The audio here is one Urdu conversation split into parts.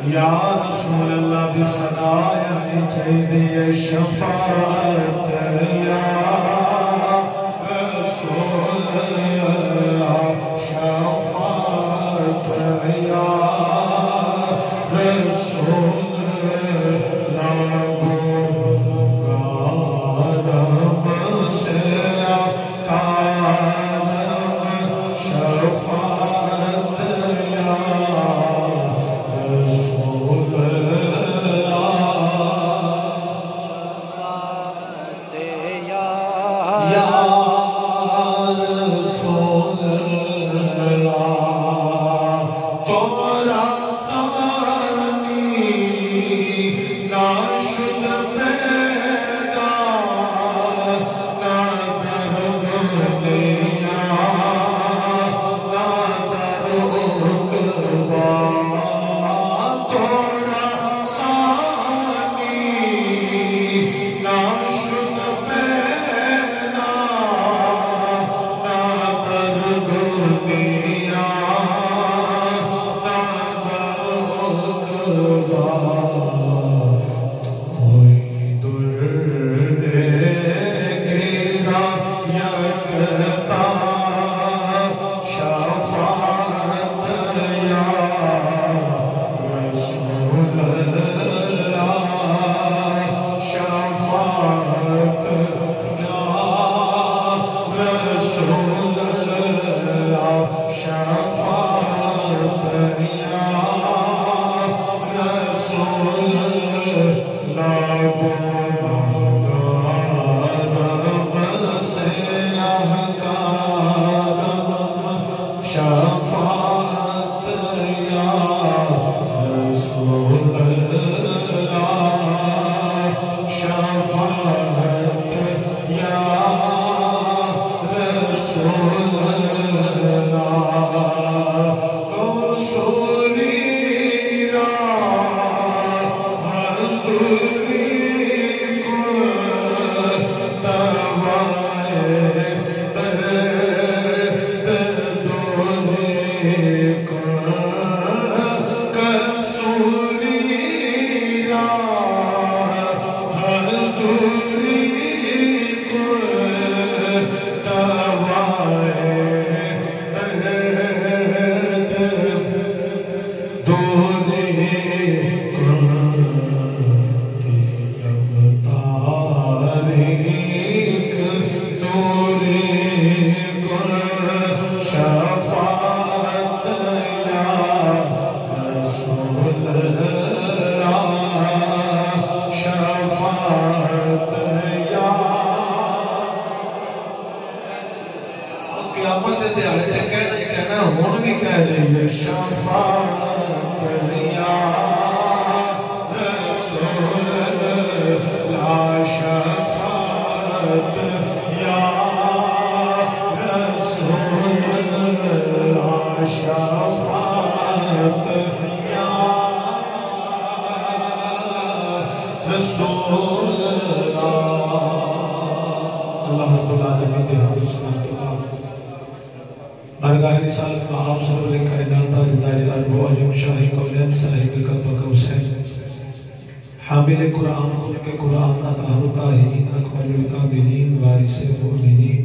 یا رسول اللہ بھی صدایانی چاہیے شفاعت یا رسول اللہ شفاعت یا رسول اللہ گناہگارم سے کارم شفاعت یا بارگاہ رسالت مقام سروز کائنات تاجدار الارض و عجم شاہی قولین صاحب قلب قوسین حامل قرآن خلق قرآن اطہر الطاہرین اکمل الکاملین وارث مؤمنین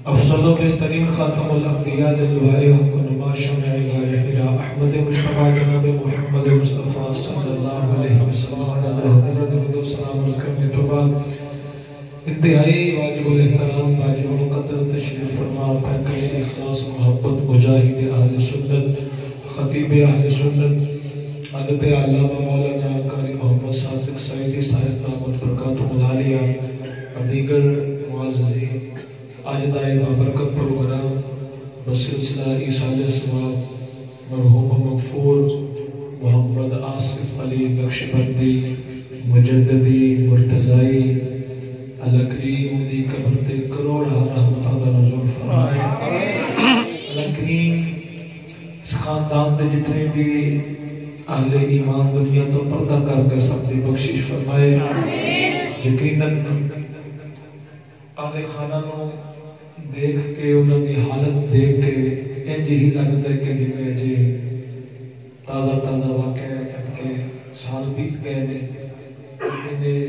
افضل و بہترین خاتم الانبیاء جلوائے حق و نما شمع غار حرا احمد مصطفیٰ جناب محمد مصطفیٰ صلی اللہ علیہ وسلم علیہ السلام علیکم طبعا انتہائی واجب الاحترام واجب القدر تشریف فرما پینکرین اخلاص محبت مجاہد اہل سنت خطیب اہل سنت حضرت علامہ مولانا قاری محمد صادق سعیدی صاحب دامت برکاتہ العالیہ اور دیگر معززین آج دائے بابرکت پروگرام بسلسلہ عیسیٰ ثواب مرحوم مغفور محمد آصف علی نقشبندی مجددی مرتضائی اللہ کریم دی قبر تے کروڑا رحمتہ دا نزول فرمائے۔ اللہ کریم اس خاندان دے جتنے بھی اہل ایمان دنیا تو پردہ کر کے سب دی بخشش فرمائے۔ یقیناً اہل خانہ نو دیکھ کے انہوں دی حالت دیکھ کے انج ہی لگتا ہے کہ جنہیں جی تازہ تازہ واقعہ ہے جبکہ سال بیت گئے نے انہیں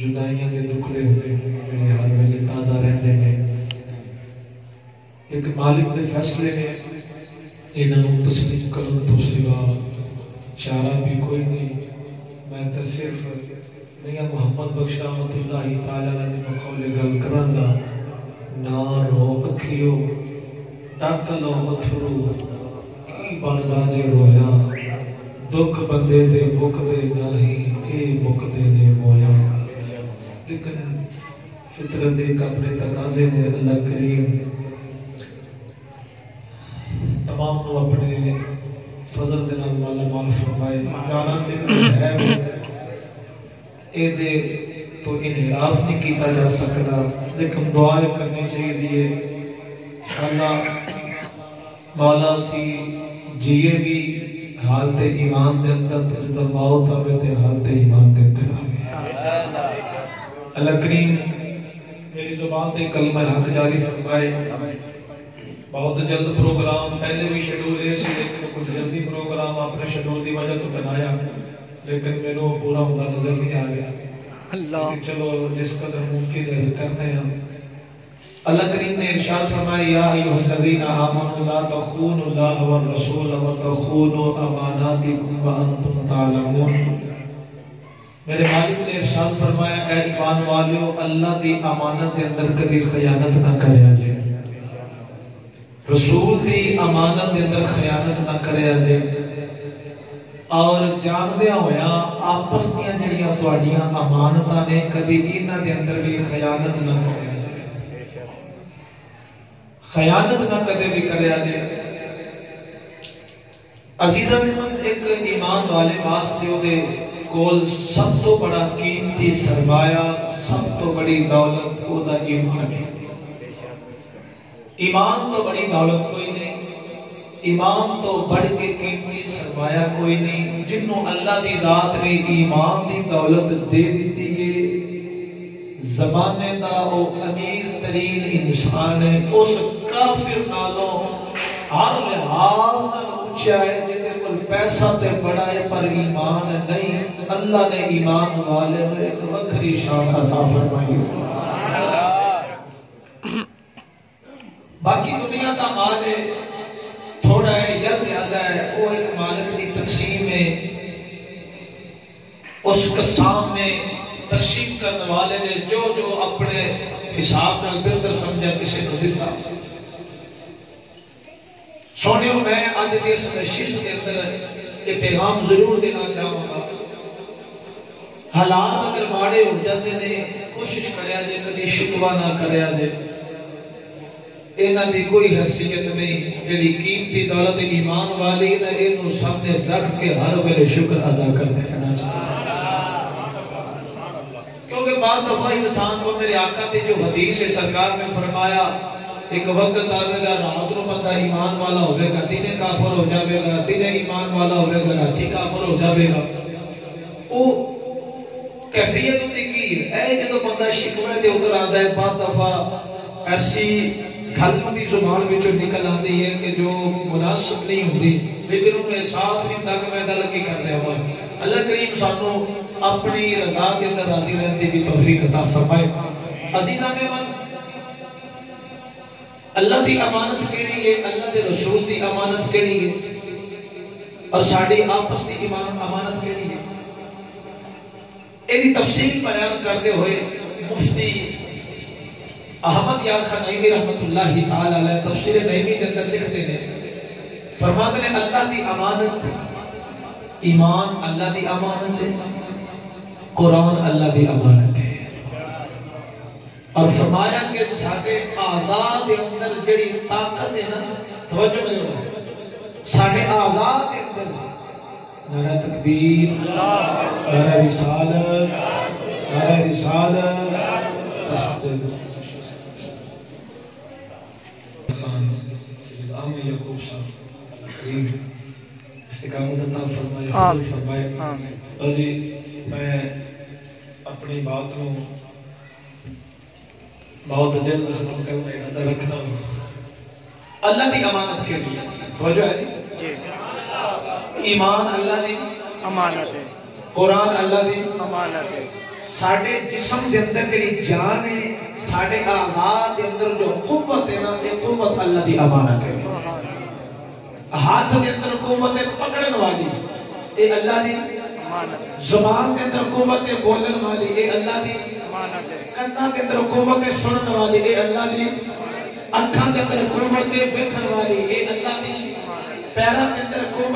جدائیاں دے دکھلے ہوتے ہیں ہر ویلے تازہ رہنے میں ایک مالک دے فیصلے نے انہوں تسلیم کرن تو سوا چارہ بھی کوئی نہیں۔ میں تو صرف میاں محمد بخش رحمت اللہ تعالیٰ نے مقولے گل کرنگا نا رو اکھیو ڈاکلو اتھرو کی بندا جے رویا دکھ بندے دے بک دے نہیں اے بک دے نے مویا۔ لیکن فطرت ایک اپنے تقاضے نے اللہ کریم تمام کو اپنے فضل دے نال مالا مال فرمائے۔ جانا دے ہے اے دے تو انحراف نہیں کیتا جا سکتا، لیکن دعائیں کرنی چاہیے اللہ مولا سی جیے بھی حالت ایمان دے اندر جدو موت آوے تے حالت ایمان دے اندر آوے۔ اللہ کریم میری زبان تے کلمہ حق جاری فرمائے۔ بہت جلد پروگرام پہلے بھی شیڈول ہے سی لیکن کچھ جلدی پروگرام اپنے شیڈول دی وجہ تو بنایا لیکن میں نے پورا ہوتا نظر نہیں آ گیا، لیکن چلو جس قدر ممکن ہے کرنے ہم۔ اللہ کریم نے ارشاد فرمایا یا ایھا الذین آمنوا لا تخونوا اللہ والرسول وتخونوا اماناتکم وانتم تعلمون۔ میرے مالک نے ارشاد فرمایا اے ایمان والو اللہ دی امانت کے اندر کبھی خیانت نہ کریا جائے، رسول دی امانت کے اندر خیانت نہ کریا جائے، اور جاندیاں ہویا آپس دیاں جڑیاں تواڈیاں امانتاں نے کبھی انہاں دے اندر بھی خیانت نہ کریا جائے، خیانت نہ کدے بھی کریا جائے۔ عزیزاں من ایک ایمان والے واسطے او دے کول سب تو بڑا قیمتی سرمایہ سب تو بڑی دولت او دا ایمان ہے۔ ایمان تو بڑی دولت کوئی نہیں، ایمان تو بڑھ کے قیمتی سرمایہ کوئی نہیں۔ جنہوں اللہ دی ذات نے ایمان دی دولت دے دیتی ہے زمانے دا او امیر ترین انسان ہے، اس کافر نالوں ہر لحاظ نال اونچا ہے جدے کول پیسہ تے بڑا ہے پر ایمان نہیں۔ اللہ نے ایمان والے میں ایک وکھری شان عطا فرمائی۔ باقی دنیا دا مال ہے تھوڑا ہے یا زیادہ ہے وہ ایک مالک کی تقسیم ہے، اس قسام میں تقسیم کرنے والے نے جو جو اپنے حساب نال بہتر سمجھا کسی نے دیتا۔ سونیوں میں آج دی اس نشست کے اندر یہ پیغام ضرور دینا چاہوں گا، حالات اگر ماڑے ہو جاتے نے کوشش کریا جے کدی شکوہ نہ کریا جے، اینا دی کوئی حیثیت نہیں، جڑی قیمتی دولت ایمان والی نہ اینو سامنے رکھ کے ہر ویلے شکر ادا کرتے رہنا چاہیے۔ کیونکہ بعض دفعہ انسان کو میرے آقا نے جو حدیث سرکار میں فرمایا ایک وقت آئے گا رات نو بندہ ایمان والا ہوئے گا دن کافر ہو جاوے گا، دن ایمان والا ہوئے گا راتی کافر ہو جاوے گا۔ وہ کیفیت ہوتی کی ہے جدو بندہ شکوے دے اتر آتا ہے، بعض دفعہ ایسی گھلوں دی زبان بچوں نکل آتی ہے کہ جو مناسب نہیں ہوتی، لیکن انہوں احساس نہیں تھا کہ میں غلطی کر رہا ہوں۔ اللہ کریم سانو اپنی رضا کے اندر راضی رہنے کی توفیق عطا فرمائے۔ عزیزاں من اللہ دی امانت کیڑی ہے، اللہ دے رسول دی امانت کیڑی ہے اور ساڑی آپس دی امانت کیڑی ہے، ایدی تفصیل بیان کرتے ہوئے مفتی احمد یار خان نعیمی رحمت اللہ تعالی علیہ تفسیر نعیمی کے اندر لکھتے ہیں، فرماتے ہیں اللہ دی امانت، ایمان اللہ دی امانت ہے، قرآن اللہ دی امانت ہے، اور فرمایا کہ ساڑھے آزاد اندر جڑی طاقت ہے نا، توجہ میں لو، ساڑھے آزاد اندر نعرہ تکبیر، نعرہ رسالت، نعرہ رسالت، خان سید احمد یعقوب صاحب استقامت عطا فرمائے، فضل فرمائے۔ اور جی میں اپنی بات کو بہت دل میں ختم کرنا ارادہ رکھنا ہوں اللہ کی امانت کے لیے۔ توجہ ہے جی، ایمان اللہ دی امانت ہے، قرآن اللہ دی امانت ہے، ساڑھے جسم دے اندر جڑی جان ہے، ساڑھے آزاد دے اندر جو قوت ہے نا، یہ قوت اللہ دی امانت ہے۔ ہاتھ دے اندر قوت پکڑن والی اے اللہ دی امانت ہے، زبان دے اندر قوت بولن والی اے اللہ دی امانت ہے، کاناں دے اندر قوت سنن والی اے اللہ دی، اکھاں دے اندر قوت ویکھن والی اے اللہ دی، پیراں دے اندر قوت